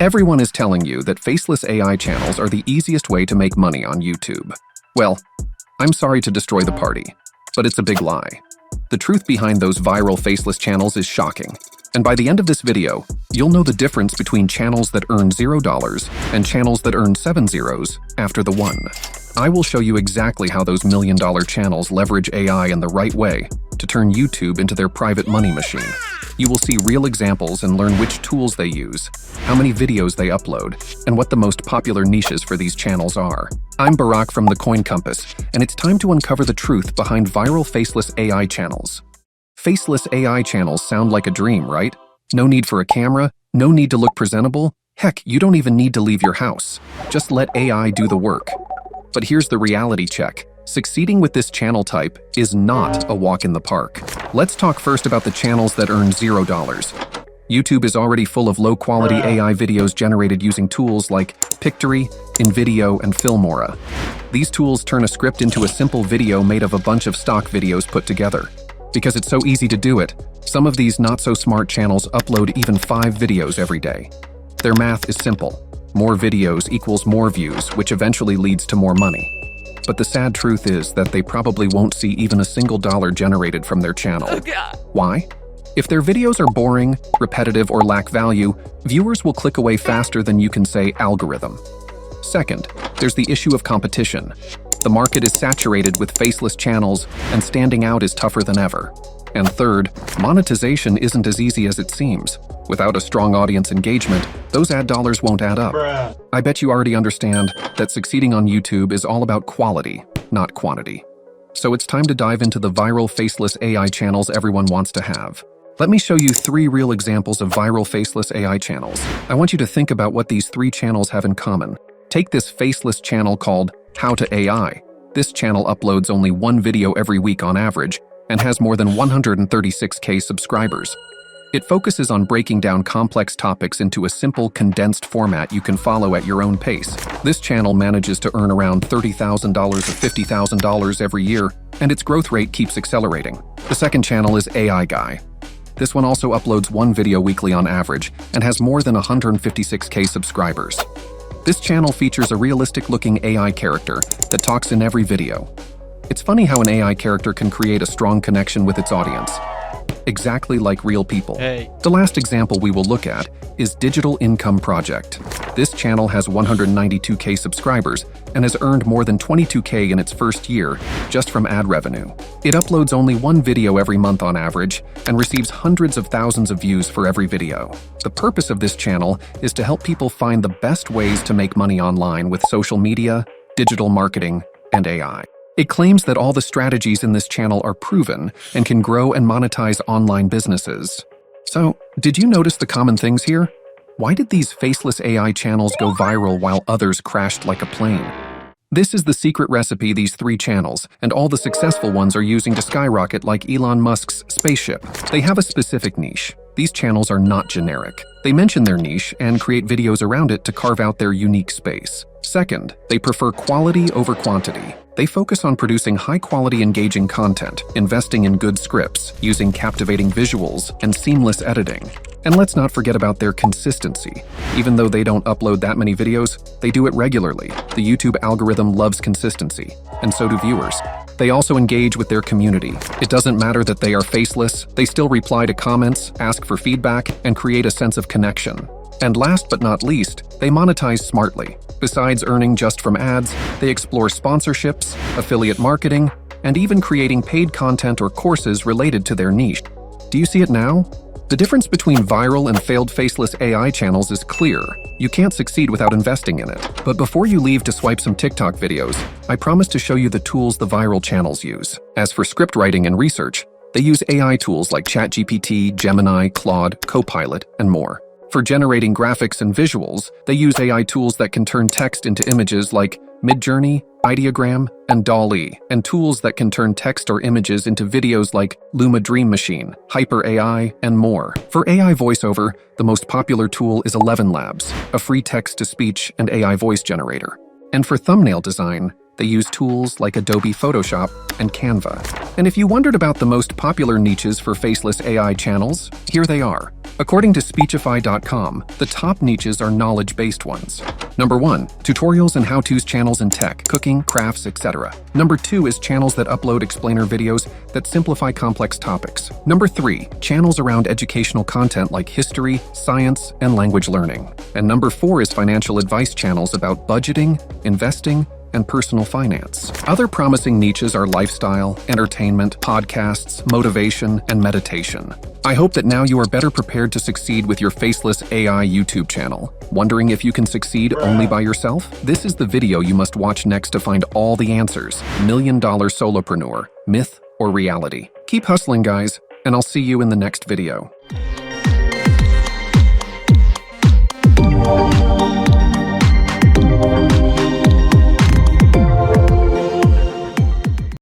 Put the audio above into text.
Everyone is telling you that faceless AI channels are the easiest way to make money on YouTube. Well, I'm sorry to destroy the party, but it's a big lie. The truth behind those viral faceless channels is shocking. And by the end of this video, you'll know the difference between channels that earn $0 and channels that earn 7 zeros after the 1. I will show you exactly how those million-dollar channels leverage AI in the right way to turn YouTube into their private money machine. You will see real examples and learn which tools they use, how many videos they upload, and what the most popular niches for these channels are. I'm Barack from the Coin Compass, and it's time to uncover the truth behind viral faceless AI channels. Faceless AI channels sound like a dream, right? No need for a camera, no need to look presentable. Heck, you don't even need to leave your house. Just let AI do the work. But here's the reality check. Succeeding with this channel type is not a walk in the park. Let's talk first about the channels that earn $0. YouTube is already full of low-quality AI videos generated using tools like Pictory, InVideo, and Filmora. These tools turn a script into a simple video made of a bunch of stock videos put together. Because it's so easy to do it, some of these not-so-smart channels upload even 5 videos every day. Their math is simple. More videos equals more views, which eventually leads to more money. But the sad truth is that they probably won't see even a single dollar generated from their channel. Why? If their videos are boring, repetitive, or lack value, viewers will click away faster than you can say algorithm. Second, there's the issue of competition. The market is saturated with faceless channels, and standing out is tougher than ever. And third, monetization isn't as easy as it seems. Without a strong audience engagement, those ad dollars won't add up. I bet you already understand that succeeding on YouTube is all about quality, not quantity. So it's time to dive into the viral faceless AI channels everyone wants to have. Let me show you 3 real examples of viral faceless AI channels. I want you to think about what these 3 channels have in common. Take this faceless channel called How to AI. This channel uploads only 1 video every week on average and has more than 136K subscribers. It focuses on breaking down complex topics into a simple, condensed format you can follow at your own pace. This channel manages to earn around $30,000 or $50,000 every year, and its growth rate keeps accelerating. The second channel is AI Guy. This one also uploads 1 video weekly on average and has more than 156K subscribers. This channel features a realistic-looking AI character that talks in every video. It's funny how an AI character can create a strong connection with its audience. Exactly like real people. The last example we will look at is Digital Income Project. This channel has 192K subscribers and has earned more than 22K in its first year just from ad revenue. It uploads only 1 video every month on average and receives hundreds of thousands of views for every video. The purpose of this channel is to help people find the best ways to make money online with social media, digital marketing, and AI. It claims that all the strategies in this channel are proven and can grow and monetize online businesses. So, did you notice the common things here? Why did these faceless AI channels go viral while others crashed like a plane? This is the secret recipe these 3 channels, and all the successful ones are using to skyrocket like Elon Musk's spaceship. They have a specific niche. These channels are not generic. They mention their niche and create videos around it to carve out their unique space. Second, they prefer quality over quantity. They focus on producing high-quality, engaging content, investing in good scripts, using captivating visuals, and seamless editing. And let's not forget about their consistency. Even though they don't upload that many videos, they do it regularly. The YouTube algorithm loves consistency, and so do viewers. They also engage with their community. It doesn't matter that they are faceless, they still reply to comments, ask for feedback, and create a sense of connection. And last but not least, they monetize smartly. Besides earning just from ads, they explore sponsorships, affiliate marketing, and even creating paid content or courses related to their niche. Do you see it now? The difference between viral and failed faceless AI channels is clear. You can't succeed without investing in it. But before you leave to swipe some TikTok videos, I promise to show you the tools the viral channels use. As for script writing and research, they use AI tools like ChatGPT, Gemini, Claude, Copilot, and more. For generating graphics and visuals, they use AI tools that can turn text into images like Midjourney, Ideogram, and DALL-E, and tools that can turn text or images into videos like Luma Dream Machine, Hyper AI, and more. For AI voiceover, the most popular tool is 11 Labs, a free text-to-speech and AI voice generator. And for thumbnail design, They use tools like Adobe Photoshop and Canva. And if you wondered about the most popular niches for faceless AI channels, here they are. According to Speechify.com, the top niches are knowledge-based ones. Number 1, tutorials and how-tos channels in tech, cooking, crafts, etc. Number 2 is channels that upload explainer videos that simplify complex topics. Number 3, channels around educational content like history, science, and language learning. And number 4 is financial advice channels about budgeting, investing, and personal finance. Other promising niches are lifestyle, entertainment, podcasts, motivation, and meditation. I hope that now you are better prepared to succeed with your faceless AI YouTube channel. Wondering if you can succeed only by yourself? This is the video you must watch next to find all the answers. $1 Million Solopreneur, myth or reality? Keep hustling, guys, and I'll see you in the next video.